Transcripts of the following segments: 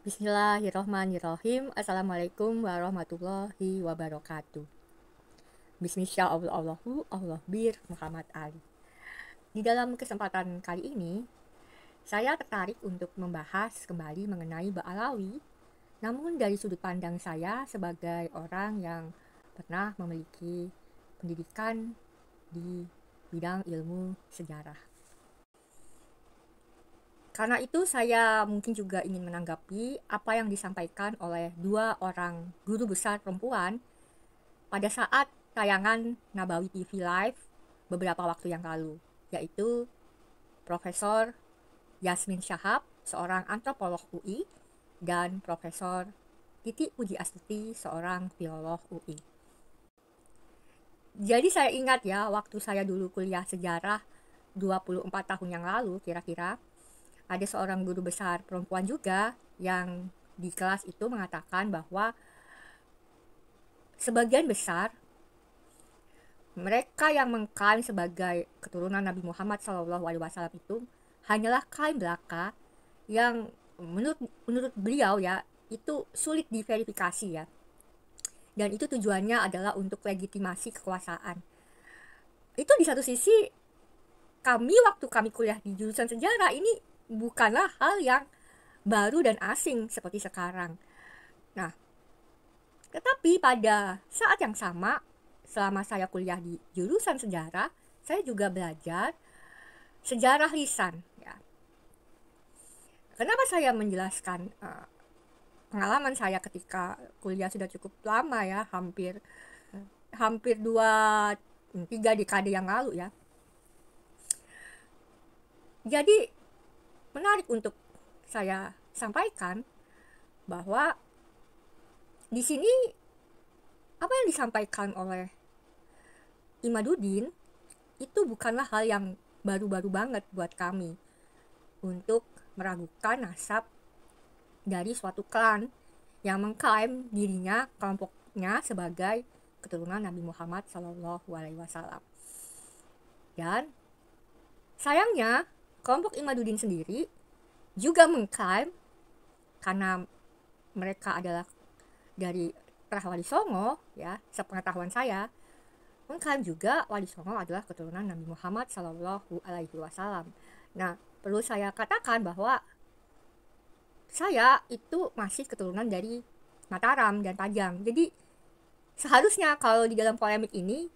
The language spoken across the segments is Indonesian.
Bismillahirrohmanirrohim. Assalamualaikum warahmatullahi wabarakatuh. Bismillahirrahmanirrahim. Allah bir Muhammad Ali. Di dalam kesempatan kali ini, saya tertarik untuk membahas kembali mengenai Ba'alawi, namun dari sudut pandang saya sebagai orang yang pernah memiliki pendidikan di bidang ilmu sejarah. Karena itu saya mungkin juga ingin menanggapi apa yang disampaikan oleh dua orang guru besar perempuan pada saat tayangan Nabawi TV Live beberapa waktu yang lalu, yaitu Profesor Yasmin Syahab, seorang antropolog UI, dan Profesor Titi Puji Astuti, seorang filolog UI. Jadi saya ingat ya, waktu saya dulu kuliah sejarah 24 tahun yang lalu kira-kira, ada seorang guru besar perempuan juga yang di kelas itu mengatakan bahwa sebagian besar mereka yang mengklaim sebagai keturunan Nabi Muhammad SAW itu hanyalah klaim belaka yang menurut beliau ya itu sulit diverifikasi ya. Dan itu tujuannya adalah untuk legitimasi kekuasaan. Itu di satu sisi waktu kami kuliah di jurusan sejarah ini bukanlah hal yang baru dan asing seperti sekarang. Nah, tetapi pada saat yang sama, selama saya kuliah di jurusan sejarah, saya juga belajar sejarah lisan. Ya. Kenapa saya menjelaskan pengalaman saya ketika kuliah sudah cukup lama ya, hampir 2-3 dekade yang lalu ya. Jadi menarik untuk saya sampaikan bahwa di sini apa yang disampaikan oleh Imaduddin itu bukanlah hal yang baru-baru banget buat kami untuk meragukan nasab dari suatu klan yang mengklaim dirinya, kelompoknya sebagai keturunan Nabi Muhammad SAW. Dan sayangnya kelompok Imaduddin sendiri juga mengklaim, karena mereka adalah dari Terah Wali Songo ya, sepengetahuan saya, mengklaim juga Wali Songo adalah keturunan Nabi Muhammad SAW. Nah, perlu saya katakan bahwa saya itu masih keturunan dari Mataram dan Pajang. Jadi seharusnya kalau di dalam polemik ini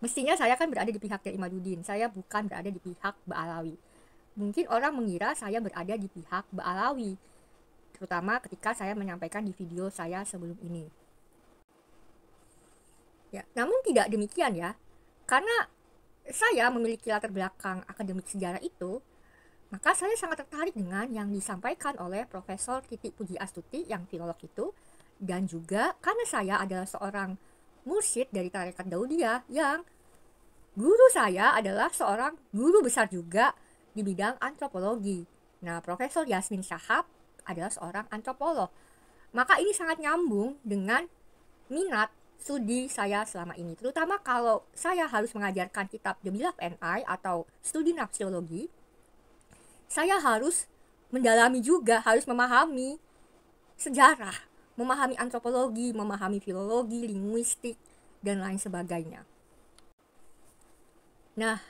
mestinya saya kan berada di pihak Imaduddin, saya bukan berada di pihak Ba'alawi. Mungkin orang mengira saya berada di pihak Ba'alawi, terutama ketika saya menyampaikan di video saya sebelum ini. Ya, namun tidak demikian ya, karena saya memiliki latar belakang akademik sejarah itu, maka saya sangat tertarik dengan yang disampaikan oleh Profesor Titi Puji Astuti yang filolog itu, dan juga karena saya adalah seorang mursyid dari tarekat Daudiyah yang guru saya adalah seorang guru besar juga di bidang antropologi. Nah, Profesor Yasmin Syahab adalah seorang antropolog. Maka ini sangat nyambung dengan minat studi saya selama ini. Terutama kalau saya harus mengajarkan kitab The Beloved and I atau studi nafsiologi, saya harus mendalami juga, harus memahami sejarah, memahami antropologi, memahami filologi, linguistik, dan lain sebagainya. Nah,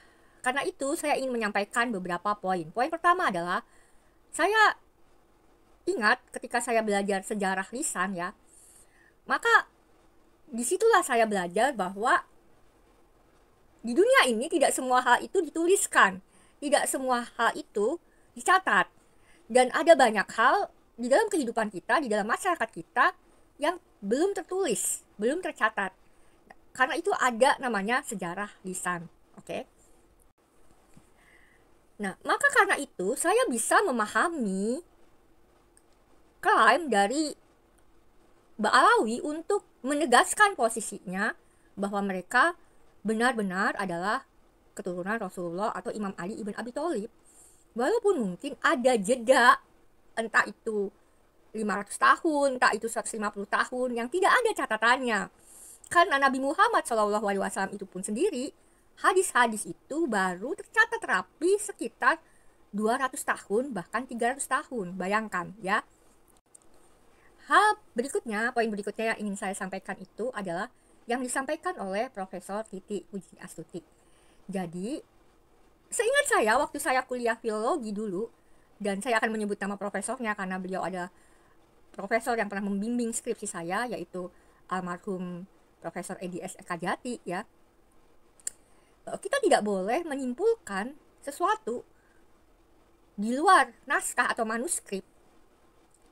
karena itu saya ingin menyampaikan beberapa poin. Poin pertama adalah, saya ingat ketika saya belajar sejarah lisan ya, maka disitulah saya belajar bahwa di dunia ini tidak semua hal itu dituliskan, tidak semua hal itu dicatat, dan ada banyak hal di dalam kehidupan kita, di dalam masyarakat kita yang belum tertulis, belum tercatat. Karena itu ada namanya sejarah lisan. Oke. Nah, maka karena itu saya bisa memahami klaim dari Ba'alawi untuk menegaskan posisinya bahwa mereka benar-benar adalah keturunan Rasulullah atau Imam Ali ibn Abi Thalib. Walaupun mungkin ada jeda, entah itu 500 tahun, entah itu 150 tahun yang tidak ada catatannya. Karena Nabi Muhammad SAW itu pun sendiri, hadis-hadis itu baru tercatat rapi sekitar 200 tahun, bahkan 300 tahun. Bayangkan ya. Hal berikutnya, poin berikutnya yang ingin saya sampaikan itu adalah yang disampaikan oleh Profesor Titi Puji Astuti. Jadi, seingat saya waktu saya kuliah filologi dulu, dan saya akan menyebut nama profesornya karena beliau adalah profesor yang pernah membimbing skripsi saya, yaitu almarhum Profesor Edi S. Ekajati ya. Kita tidak boleh menyimpulkan sesuatu di luar naskah atau manuskrip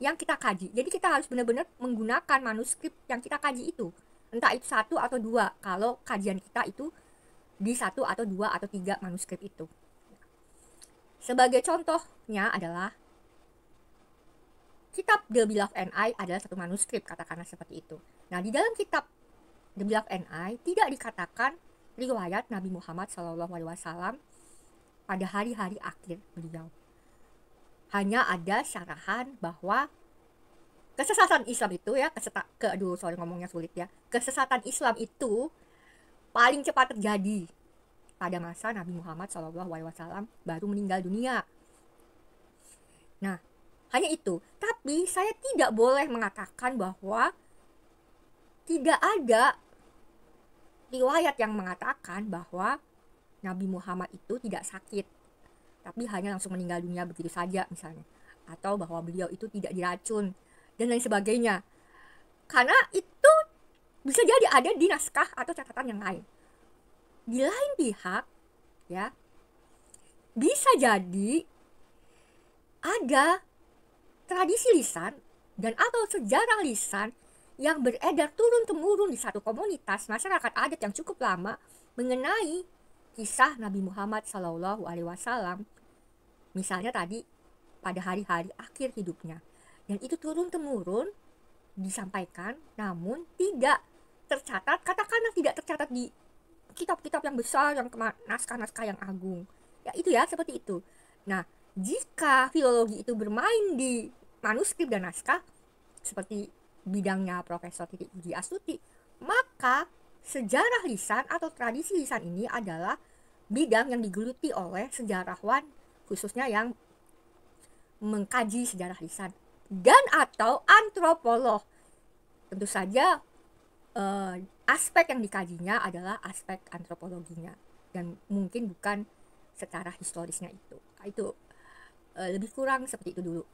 yang kita kaji. Jadi kita harus benar-benar menggunakan manuskrip yang kita kaji itu. Entah itu 1 atau 2, kalau kajian kita itu di 1 atau 2 atau 3 manuskrip itu. Sebagai contohnya adalah kitab The Beloved and I adalah satu manuskrip, katakanlah seperti itu. Nah, di dalam kitab The Beloved and I tidak dikatakan riwayat Nabi Muhammad SAW pada hari-hari akhir beliau. Hanya ada syarahan bahwa kesesatan Islam itu ya, ngomongnya sulit ya. Kesesatan Islam itu paling cepat terjadi pada masa Nabi Muhammad SAW baru meninggal dunia. Nah, hanya itu. Tapi saya tidak boleh mengatakan bahwa tidak ada riwayat yang mengatakan bahwa Nabi Muhammad itu tidak sakit, tapi hanya langsung meninggal dunia begitu saja misalnya. Atau bahwa beliau itu tidak diracun, dan lain sebagainya. Karena itu bisa jadi ada di naskah atau catatan yang lain. Di lain pihak, ya, bisa jadi ada tradisi lisan dan atau sejarah lisan yang beredar turun-temurun di satu komunitas masyarakat adat yang cukup lama mengenai kisah Nabi Muhammad SAW, misalnya tadi pada hari-hari akhir hidupnya, dan itu turun-temurun disampaikan, namun tidak tercatat, katakanlah tidak tercatat di kitab-kitab yang besar, yang naskah-naskah yang agung. Ya itu ya, seperti itu. Nah, jika filologi itu bermain di manuskrip dan naskah, seperti bidangnya Profesor Titi Puji Astuti, maka sejarah lisan atau tradisi lisan ini adalah bidang yang digeluti oleh sejarawan, khususnya yang mengkaji sejarah lisan, dan atau antropolog. Tentu saja aspek yang dikajinya adalah aspek antropologinya, dan mungkin bukan secara historisnya itu. Itu lebih kurang seperti itu dulu.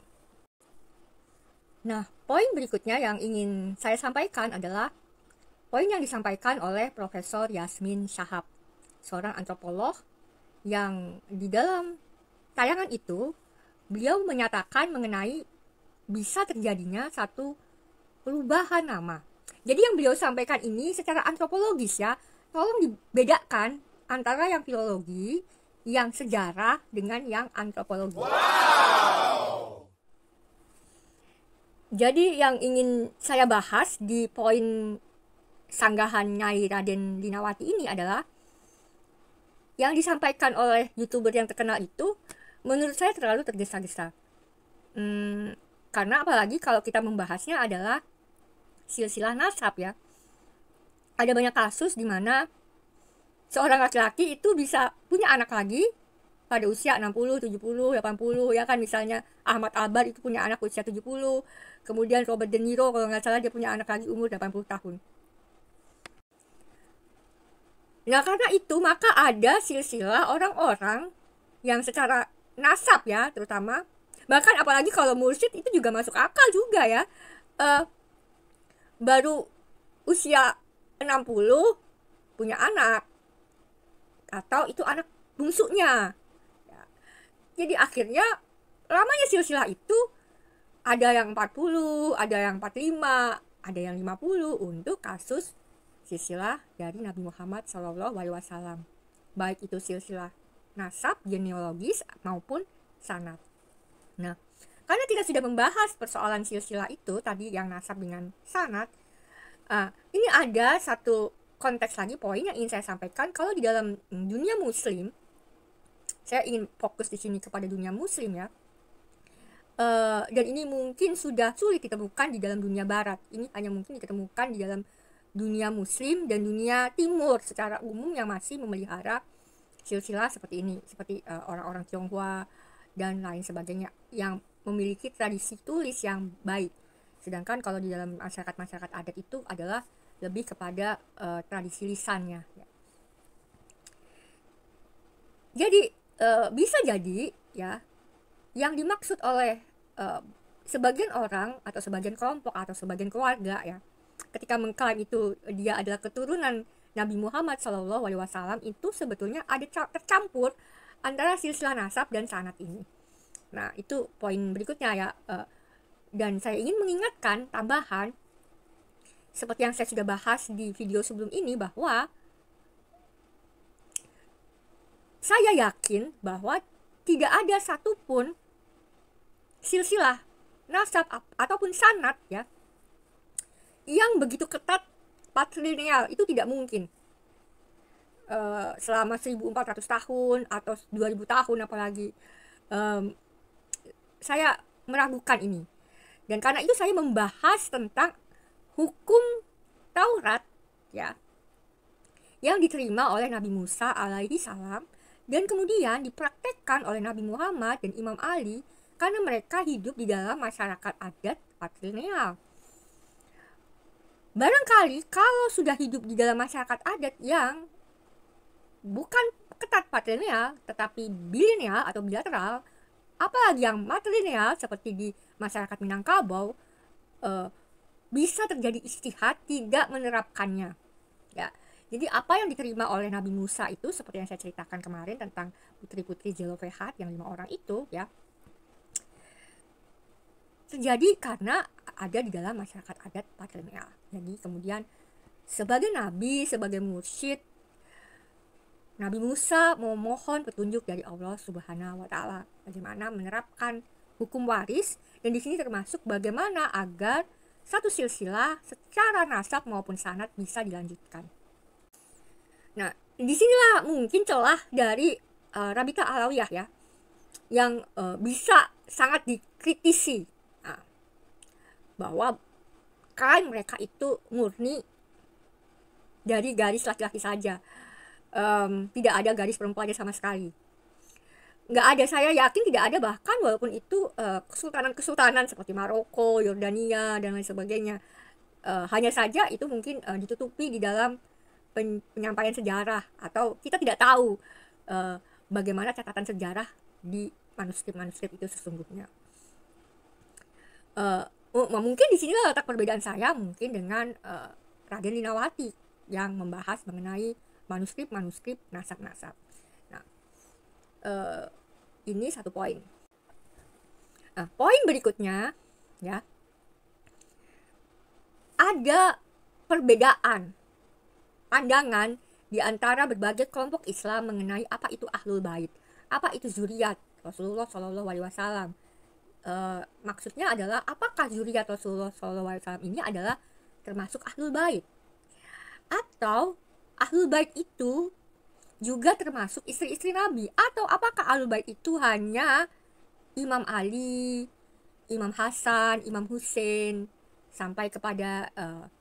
Nah, poin berikutnya yang ingin saya sampaikan adalah poin yang disampaikan oleh Profesor Yasmin Shahab, seorang antropolog yang di dalam tayangan itu beliau menyatakan mengenai bisa terjadinya satu perubahan nama. Jadi yang beliau sampaikan ini secara antropologis ya, tolong dibedakan antara yang filologi, yang sejarah dengan yang antropologi. Wow. Jadi yang ingin saya bahas di poin sanggahan Nyai Raden Linawati ini adalah yang disampaikan oleh YouTuber yang terkenal itu menurut saya terlalu tergesa-gesa. Karena apalagi kalau kita membahasnya adalah silsilah nasab ya. Ada banyak kasus di mana seorang laki-laki itu bisa punya anak lagi pada usia 60, 70, 80 ya kan, misalnya Ahmad Albar itu punya anak usia 70, kemudian Robert De Niro kalau nggak salah dia punya anak lagi umur 80 tahun. Nah karena itu maka ada silsilah orang-orang yang secara nasab ya terutama, bahkan apalagi kalau mursyid itu juga masuk akal juga ya, baru usia 60 punya anak, atau itu anak bungsunya. Jadi akhirnya lamanya silsilah itu ada yang 40, ada yang 45, ada yang 50 untuk kasus silsilah dari Nabi Muhammad SAW. Baik itu silsilah nasab, genealogis maupun sanad. Nah, karena kita sudah membahas persoalan silsilah itu tadi yang nasab dengan sanad, ini ada satu konteks lagi, poin yang ingin saya sampaikan. Kalau di dalam dunia muslim, saya ingin fokus di sini kepada dunia muslim ya, dan ini mungkin sudah sulit ditemukan di dalam dunia barat. Ini hanya mungkin ditemukan di dalam dunia muslim dan dunia timur secara umum yang masih memelihara silsilah seperti ini, seperti orang-orang Tionghoa dan lain sebagainya, yang memiliki tradisi tulis yang baik. Sedangkan kalau di dalam masyarakat adat itu adalah lebih kepada tradisi lisannya. Jadi bisa jadi ya, yang dimaksud oleh sebagian orang atau sebagian kelompok atau sebagian keluarga ya, ketika mengklaim itu dia adalah keturunan Nabi Muhammad SAW, itu sebetulnya ada tercampur antara silsilah nasab dan sanad ini. Nah, itu poin berikutnya ya. Dan saya ingin mengingatkan tambahan, seperti yang saya sudah bahas di video sebelum ini, bahwa saya yakin bahwa tidak ada satupun silsilah nasab ataupun sanad ya yang begitu ketat patrilineal. Itu tidak mungkin. Selama 1400 tahun atau 2000 tahun apalagi, saya meragukan ini. Dan karena itu saya membahas tentang hukum Taurat ya, yang diterima oleh Nabi Musa alaihi salam dan kemudian dipraktekkan oleh Nabi Muhammad dan Imam Ali, karena mereka hidup di dalam masyarakat adat patrilineal. Barangkali kalau sudah hidup di dalam masyarakat adat yang bukan ketat patrilineal tetapi bilineal atau bilateral, apalagi yang matrilineal seperti di masyarakat Minangkabau, bisa terjadi ijtihad tidak menerapkannya ya. Jadi apa yang diterima oleh Nabi Musa itu, seperti yang saya ceritakan kemarin tentang putri-putri Zelofehad yang 5 orang itu ya, terjadi karena ada di dalam masyarakat adat patrilineal. Jadi kemudian sebagai nabi, sebagai mursyid, Nabi Musa memohon petunjuk dari Allah Subhanahu wa taala bagaimana menerapkan hukum waris, dan di sini termasuk bagaimana agar satu silsilah secara nasab maupun sanad bisa dilanjutkan. Nah, disinilah mungkin celah dari Rabita Alawiyah ya, yang bisa sangat dikritisi. Nah, bahwa klaim mereka itu murni dari garis laki-laki saja. Tidak ada garis perempuannya sama sekali. Nggak ada, saya yakin tidak ada, bahkan walaupun itu kesultanan-kesultanan seperti Maroko, Yordania, dan lain sebagainya. Hanya saja itu mungkin ditutupi di dalam penyampaian sejarah, atau kita tidak tahu bagaimana catatan sejarah di manuskrip-manuskrip itu sesungguhnya. Mungkin di sini letak perbedaan saya mungkin dengan Raden Linawati yang membahas mengenai manuskrip nasab-nasab. Nah, ini satu poin. Nah, poin berikutnya ya, ada perbedaan pandangan di antara berbagai kelompok Islam mengenai apa itu Ahlul Bait, apa itu zuriat Rasulullah Shallallahu Alaihi Wasallam. Maksudnya adalah apakah zuriat Rasulullah Shallallahu Alaihi Wasallam ini adalah termasuk Ahlul Bait, atau Ahlul Bait itu juga termasuk istri-istri Nabi, atau apakah Ahlul Bait itu hanya Imam Ali, Imam Hasan, Imam Hussein, sampai kepada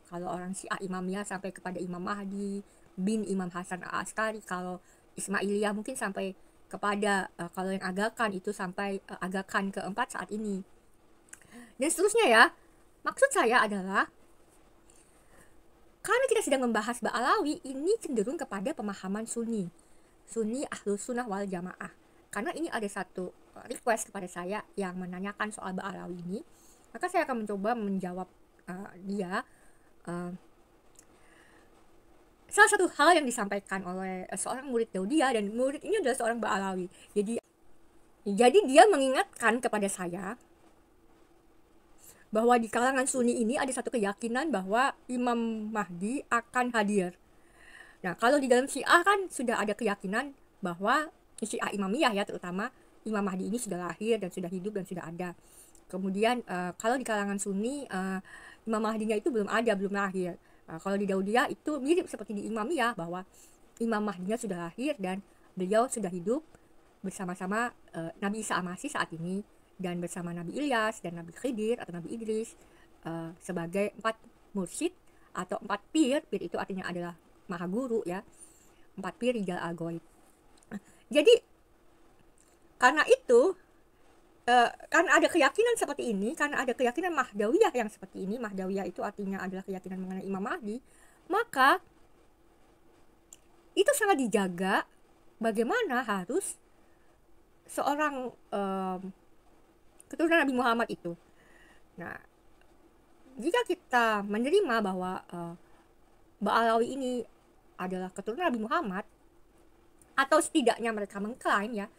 kalau orang Syiah Imamiyah sampai kepada Imam Mahdi bin Imam Hasan Al-Askari, kalau Ismailiyah mungkin sampai kepada kalau yang Agakan itu sampai Agakan keempat saat ini, dan seterusnya ya. Maksud saya adalah karena kita sedang membahas Ba'alawi, ini cenderung kepada pemahaman Sunni Ahlus Sunnah wal Jamaah. Karena ini ada satu request kepada saya yang menanyakan soal Ba'alawi ini, maka saya akan mencoba menjawab dia. Salah satu hal yang disampaikan oleh seorang murid Daudiyah, dan murid ini adalah seorang Ba'alawi. Jadi dia mengingatkan kepada saya bahwa di kalangan Sunni ini ada satu keyakinan bahwa Imam Mahdi akan hadir. Nah, kalau di dalam Syiah kan sudah ada keyakinan bahwa Syiah Imamiyah ya terutama, Imam Mahdi ini sudah lahir dan sudah hidup dan sudah ada. Kemudian kalau di kalangan Sunni Imam Mahdinya itu belum ada, belum lahir. Kalau di Daudiyah itu mirip seperti di Imamiyah, bahwa Imam Mahdinya sudah lahir dan beliau sudah hidup bersama-sama Nabi Isa Al-Masih saat ini, dan bersama Nabi Ilyas dan Nabi Khidir atau Nabi Idris sebagai 4 mursyid atau 4 pir. Pir itu artinya adalah maha guru ya, 4 pir rijal al-ghaib. Jadi karena itu karena ada keyakinan seperti ini, karena ada keyakinan Mahdawiyah yang seperti ini, Mahdawiyah itu artinya adalah keyakinan mengenai Imam Mahdi, maka itu sangat dijaga bagaimana harus seorang keturunan Nabi Muhammad itu. Nah, jika kita menerima bahwa Ba'alawi ini adalah keturunan Nabi Muhammad, atau setidaknya mereka mengklaim ya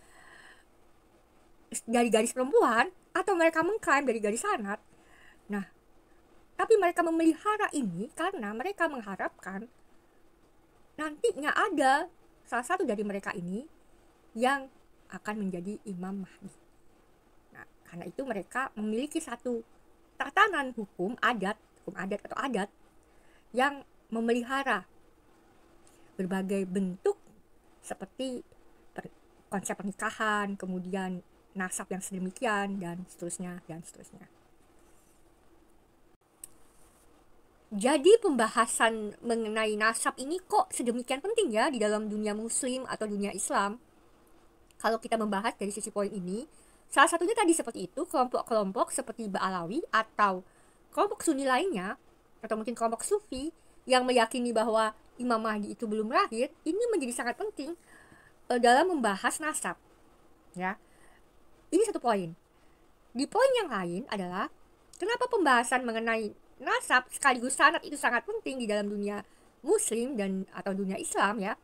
dari garis perempuan, atau mereka mengklaim dari garis sanad. Nah, tapi mereka memelihara ini karena mereka mengharapkan nantinya ada salah satu dari mereka ini yang akan menjadi Imam Mahdi. Nah, karena itu mereka memiliki satu tatanan hukum adat atau adat yang memelihara berbagai bentuk seperti konsep pernikahan, kemudian nasab yang sedemikian, dan seterusnya. Jadi pembahasan mengenai nasab ini kok sedemikian penting ya di dalam dunia muslim atau dunia Islam. Kalau kita membahas dari sisi poin ini, salah satunya tadi seperti itu, kelompok-kelompok seperti Ba'alawi atau kelompok Sunni lainnya, atau mungkin kelompok Sufi yang meyakini bahwa Imam Mahdi itu belum lahir, ini menjadi sangat penting dalam membahas nasab. Ya, ini satu poin. Di poin yang lain adalah kenapa pembahasan mengenai nasab sekaligus sanad itu sangat penting di dalam dunia muslim dan atau dunia Islam ya.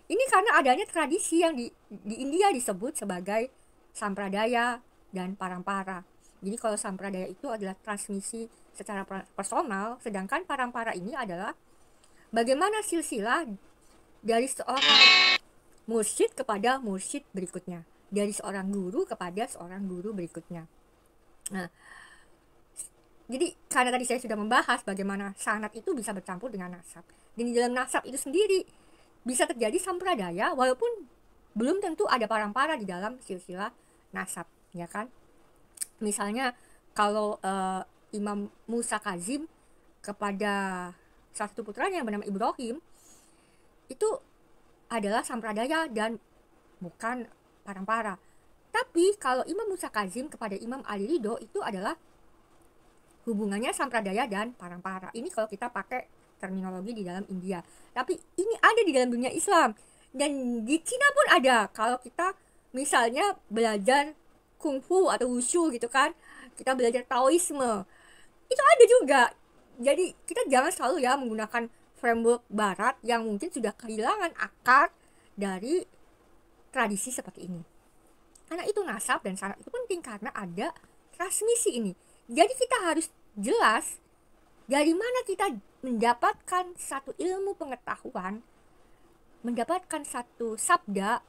Ini karena adanya tradisi yang di India disebut sebagai sampradaya dan parampara. Jadi kalau sampradaya itu adalah transmisi secara personal, sedangkan parampara ini adalah bagaimana silsilah dari seorang mursyid kepada mursyid berikutnya, dari seorang guru kepada seorang guru berikutnya. Nah, jadi karena tadi saya sudah membahas bagaimana sanad itu bisa bercampur dengan nasab, dan di dalam nasab itu sendiri bisa terjadi sampradaya walaupun belum tentu ada parampara di dalam silsilah nasab, ya kan? Misalnya kalau Imam Musa Kazim kepada salah satu putranya yang bernama Ibrahim itu adalah sampradaya dan bukan parampara. Tapi kalau Imam Musa Kazim kepada Imam Ali Ridho itu adalah hubungannya sampradaya dan parampara. Ini kalau kita pakai terminologi di dalam India. Tapi ini ada di dalam dunia Islam. Dan di Cina pun ada. Kalau kita misalnya belajar kungfu atau wushu gitu kan, kita belajar Taoisme, itu ada juga. Jadi kita jangan selalu ya menggunakan framework barat yang mungkin sudah kehilangan akar dari tradisi seperti ini. Karena itu nasab dan sanad itu penting karena ada transmisi ini. Jadi kita harus jelas dari mana kita mendapatkan satu ilmu pengetahuan, mendapatkan satu sabda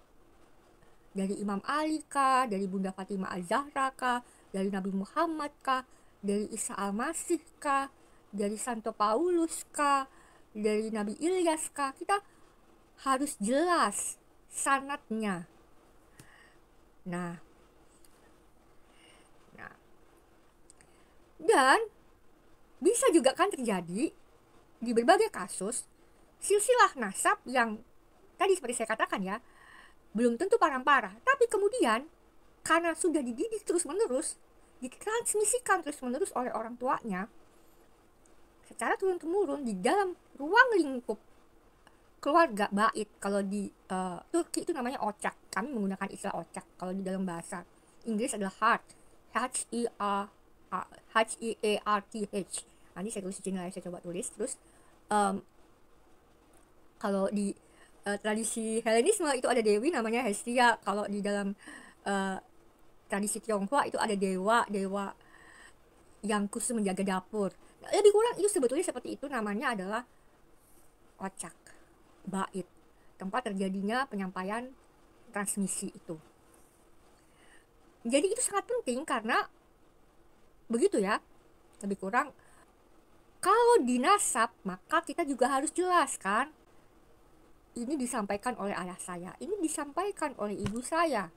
dari Imam Ali kah, dari Bunda Fatimah Az-Zahra kah, dari Nabi Muhammad kah, dari Isa Al-Masih kah, dari Santo Paulus kah, dari Nabi Ilyas kah. Kita harus jelas sanadnya. Nah, dan bisa juga kan terjadi di berbagai kasus silsilah nasab yang tadi seperti saya katakan ya, belum tentu parampara, tapi kemudian karena sudah dididik terus-menerus, ditransmisikan terus-menerus oleh orang tuanya secara turun-temurun di dalam ruang lingkup keluarga bait. Kalau di Turki itu namanya ocak, kami menggunakan istilah ocak. Kalau di dalam bahasa Inggris adalah heart, H-E-A-R-T-H. Nanti saya tulis di sini lah, saya coba tulis. Terus kalau di tradisi Helenisme itu ada dewi namanya Hestia. Kalau di dalam tradisi Tionghoa itu ada dewa yang khusus menjaga dapur. Nah, lebih kurang itu sebetulnya seperti itu, namanya adalah ocak, bait, tempat terjadinya penyampaian transmisi itu. Jadi itu sangat penting karena begitu ya, lebih kurang kalau di nasab maka kita juga harus jelaskan ini disampaikan oleh ayah saya, ini disampaikan oleh ibu saya,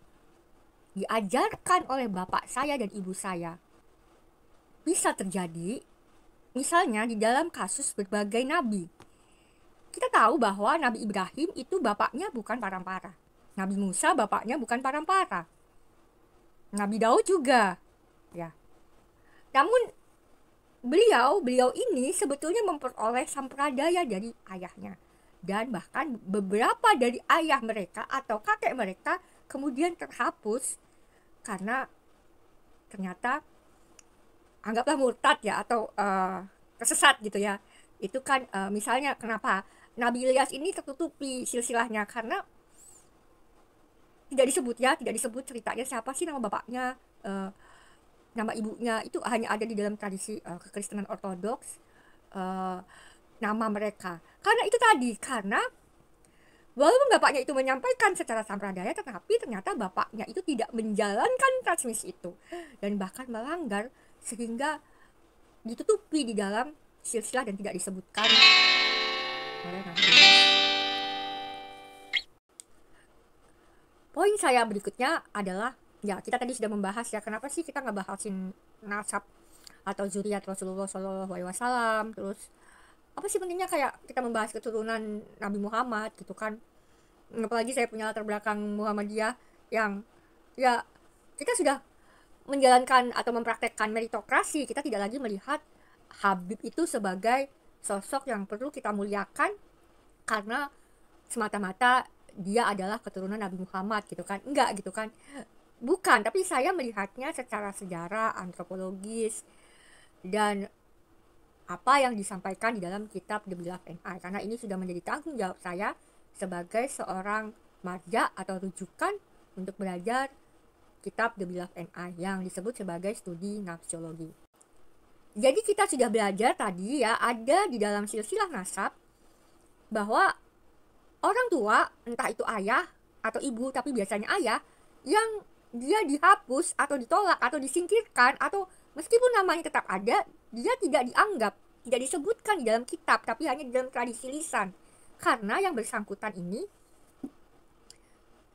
diajarkan oleh bapak saya dan ibu saya. Bisa terjadi misalnya di dalam kasus berbagai nabi. Kita tahu bahwa Nabi Ibrahim itu bapaknya bukan parampara, Nabi Musa bapaknya bukan parampara. Nabi Daud juga, ya. Namun beliau ini sebetulnya memperoleh sampradaya dari ayahnya. Dan bahkan beberapa dari ayah mereka atau kakek mereka kemudian terhapus karena ternyata anggaplah murtad ya, atau tersesat gitu ya. Itu kan misalnya kenapa Nabi Ilyas ini tertutupi silsilahnya, karena tidak disebut ceritanya siapa sih nama bapaknya, nama ibunya, itu hanya ada di dalam tradisi kekristenan ortodoks, uh, nama mereka. Karena itu tadi, karena walaupun bapaknya itu menyampaikan secara sampradaya, tetapi ternyata bapaknya itu tidak menjalankan transmisi itu dan bahkan melanggar, sehingga ditutupi di dalam silsilah dan tidak disebutkan oleh Nabi. Poin saya berikutnya adalah, ya kita tadi sudah membahas ya, kenapa sih kita nggak bahasin nasab atau zuriat Rasulullah SAW, terus apa sih pentingnya kayak kita membahas keturunan Nabi Muhammad gitu kan, apalagi saya punya latar belakang Muhammadiyah yang ya kita sudah menjalankan atau mempraktekkan meritokrasi. Kita tidak lagi melihat Habib itu sebagai sosok yang perlu kita muliakan karena semata-mata dia adalah keturunan Nabi Muhammad gitu kan, enggak gitu kan, bukan. Tapi saya melihatnya secara sejarah, antropologis, dan apa yang disampaikan di dalam kitab The Beloved and I, karena ini sudah menjadi tanggung jawab saya sebagai seorang marja atau rujukan untuk belajar kitab The Beloved and I yang disebut sebagai studi nafsiologi. Jadi kita sudah belajar tadi ya, ada di dalam silsilah nasab bahwa orang tua, entah itu ayah atau ibu, tapi biasanya ayah, yang dia dihapus atau ditolak atau disingkirkan, atau meskipun namanya tetap ada, dia tidak dianggap, tidak disebutkan di dalam kitab, tapi hanya di dalam tradisi lisan. Karena yang bersangkutan ini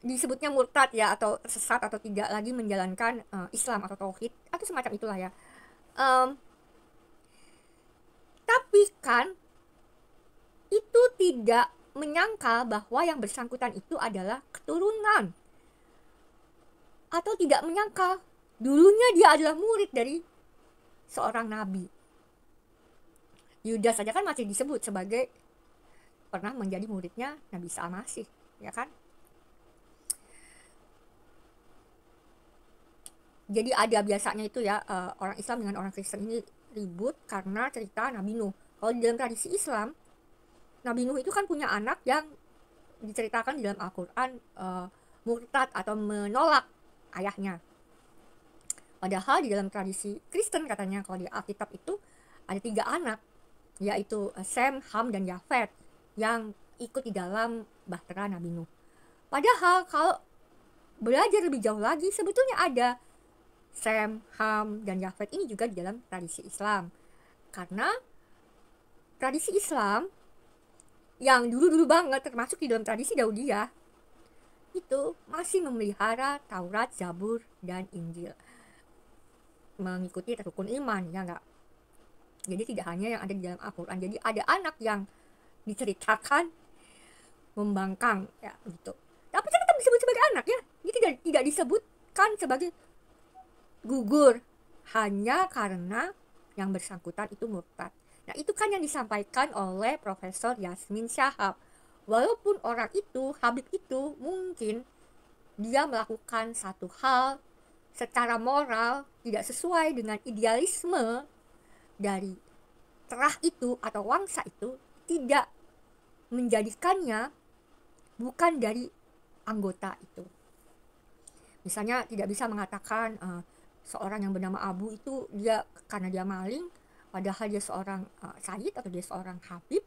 disebutnya murtad ya, atau tersesat, atau tidak lagi menjalankan Islam atau tauhid atau semacam itulah ya. Tapi kan itu tidak menyangkal bahwa yang bersangkutan itu adalah keturunan, atau tidak menyangkal dulunya dia adalah murid dari seorang nabi. Yudas saja kan masih disebut sebagai pernah menjadi muridnya Nabi Isa Al-Masih, ya kan? Jadi ada biasanya itu ya, orang Islam dengan orang Kristen ini ribut karena cerita Nabi Nuh. Kalau di dalam tradisi Islam, Nabi Nuh itu kan punya anak yang diceritakan di dalam Al-Quran murtad atau menolak ayahnya. Padahal di dalam tradisi Kristen katanya kalau di Alkitab itu ada 3 anak, yaitu Sem, Ham, dan Yafet yang ikut di dalam bahtera Nabi Nuh. Padahal kalau belajar lebih jauh lagi, sebetulnya ada Sem, Ham, dan Yafet ini juga di dalam tradisi Islam. Karena tradisi Islam yang dulu-dulu banget, termasuk di dalam tradisi Daudiyah, itu masih memelihara Taurat, Zabur, dan Injil, mengikuti rukun iman, ya enggak? Jadi tidak hanya yang ada di dalam Al-Quran. Jadi ada anak yang diceritakan membangkang ya gitu, tapi tetap disebut sebagai anak ya. Jadi tidak disebutkan sebagai gugur hanya karena yang bersangkutan itu murtad. Nah itu kan yang disampaikan oleh Profesor Yasmin Shahab. Walaupun orang itu, Habib itu, mungkin dia melakukan satu hal secara moral tidak sesuai dengan idealisme dari terah itu atau wangsa itu, tidak menjadikannya bukan dari anggota itu. Misalnya tidak bisa mengatakan seorang yang bernama Abu itu dia karena dia maling, padahal dia seorang sayyid atau dia seorang habib,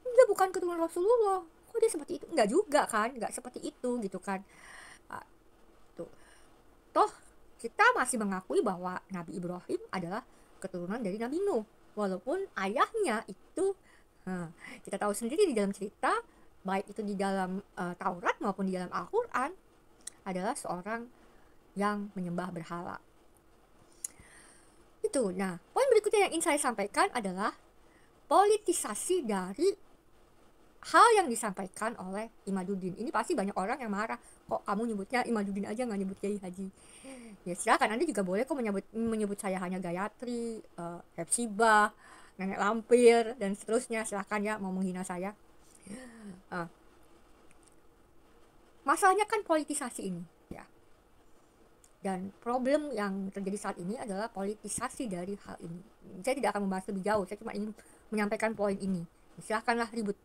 dia bukan keturunan Rasulullah. Kok dia seperti itu? Enggak juga kan, enggak seperti itu gitu kan. Tuh. Toh kita masih mengakui bahwa Nabi Ibrahim adalah keturunan dari Nabi Nuh, walaupun ayahnya itu kita tahu sendiri di dalam cerita, baik itu di dalam Taurat maupun di dalam Al-Quran, adalah seorang yang menyembah berhala. Itu. Nah, poin berikutnya yang ingin saya sampaikan adalah politisasi dari hal yang disampaikan oleh Imaduddin. Ini pasti banyak orang yang marah, kok kamu nyebutnya Imaduddin aja nggak nyebut Kiai Haji. Ya silakan, Anda juga boleh kok menyebut saya hanya Gayatri, Hepzibah, Nenek Lampir, dan seterusnya. Silakan ya mau menghina saya. Uh, Masalahnya kan politisasi ini, ya. Dan problem yang terjadi saat ini adalah politisasi dari hal ini. Saya tidak akan membahas lebih jauh, saya cuma ingin menyampaikan poin ini. Silakanlah ribut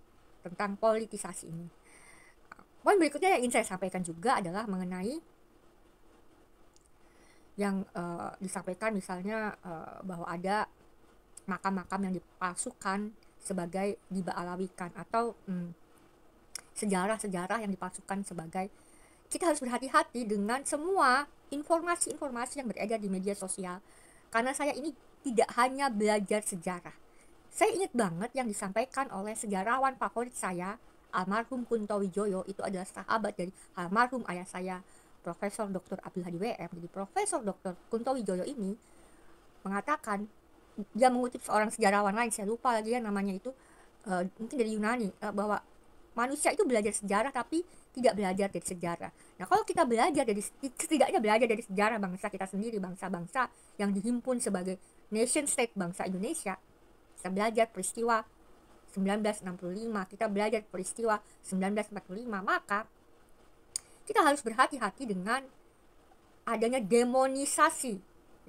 tentang politisasi ini. Poin berikutnya yang ingin saya sampaikan juga adalah mengenai yang disampaikan misalnya bahwa ada makam-makam yang dipalsukan sebagai diba'alawikan, atau sejarah-sejarah yang dipalsukan sebagai. Kita harus berhati-hati dengan semua informasi-informasi yang beredar di media sosial, karena saya ini tidak hanya belajar sejarah. Saya ingat banget yang disampaikan oleh sejarawan favorit saya, almarhum Kunto Wijoyo. Itu adalah sahabat dari almarhum ayah saya, Profesor Dr. Abdul Hadi WM. Jadi Profesor Dr. Kunto Wijoyo ini mengatakan, dia mengutip seorang sejarawan lain, saya lupa lagi ya namanya itu, mungkin dari Yunani, bahwa manusia itu belajar sejarah tapi tidak belajar dari sejarah. Nah, kalau kita setidaknya belajar dari sejarah bangsa kita sendiri, bangsa-bangsa yang dihimpun sebagai nation state bangsa Indonesia, kita belajar peristiwa 1965, kita belajar peristiwa 1945, maka kita harus berhati-hati dengan adanya demonisasi,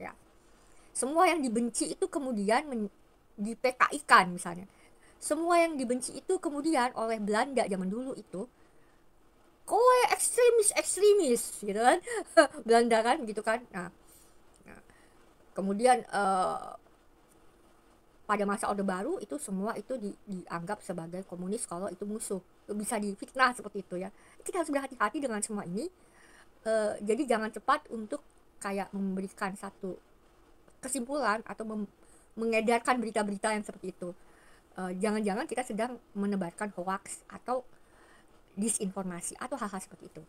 ya. Semua yang dibenci itu kemudian di PKI-kan misalnya. Semua yang dibenci itu kemudian oleh Belanda zaman dulu itu, kowe ekstremis gitu kan. Belanda kan gitu kan. Nah kemudian pada masa Orde Baru itu semua itu dianggap sebagai komunis kalau itu musuh, bisa difitnah seperti itu ya. Kita harus berhati-hati dengan semua ini. Jadi jangan cepat untuk kayak memberikan satu kesimpulan atau mengedarkan berita-berita yang seperti itu. Jangan-jangan kita sedang menebarkan hoax atau disinformasi atau hal-hal seperti itu.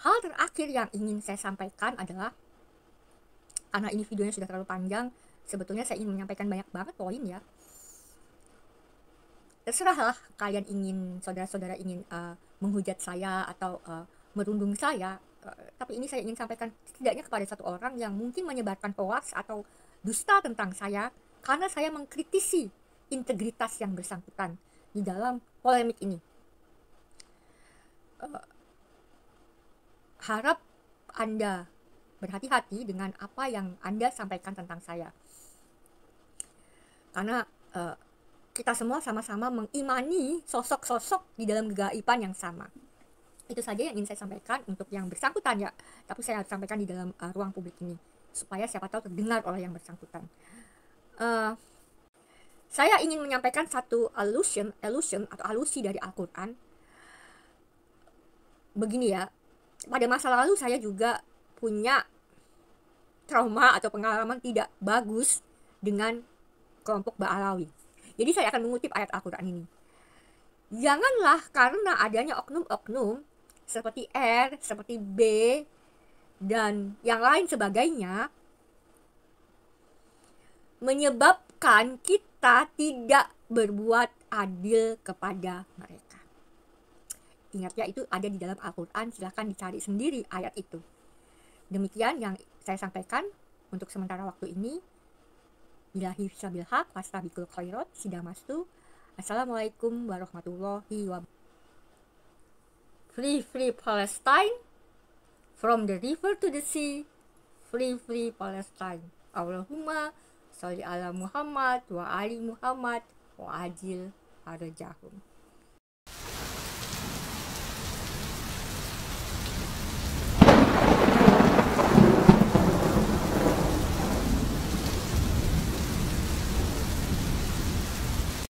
Hal terakhir yang ingin saya sampaikan adalah, karena ini videonya sudah terlalu panjang, sebetulnya saya ingin menyampaikan banyak banget poin ya. Terserahlah kalian ingin, saudara-saudara ingin menghujat saya atau merundung saya, tapi ini saya ingin sampaikan setidaknya kepada satu orang yang mungkin menyebarkan hoax atau dusta tentang saya, karena saya mengkritisi integritas yang bersangkutan di dalam polemik ini. Harap Anda berhati-hati dengan apa yang Anda sampaikan tentang saya, karena kita semua sama-sama mengimani sosok-sosok di dalam kegaiban yang sama. Itu saja yang ingin saya sampaikan untuk yang bersangkutan ya, tapi saya harus sampaikan di dalam ruang publik ini supaya siapa tahu terdengar oleh yang bersangkutan. Saya ingin menyampaikan satu allusion atau alusi dari Al-Quran. Begini ya, pada masa lalu saya juga punya trauma atau pengalaman tidak bagus dengan kelompok Ba'alawi. Jadi saya akan mengutip ayat Al-Quran ini. Janganlah karena adanya oknum-oknum seperti R, seperti B, dan yang lain sebagainya menyebabkan kita tidak berbuat adil kepada mereka. Ingat ya, itu ada di dalam Al-Quran, silahkan dicari sendiri ayat itu. Demikian yang saya sampaikan untuk sementara waktu ini. Billahi fisabil haq, wastabikul khairat, sidamastu. Assalamualaikum warahmatullahi wabarakatuh. Free Palestine, from the river to the sea. Free Palestine. Allahumma sholli ala Muhammad wa ali Muhammad wa ajil harajahum.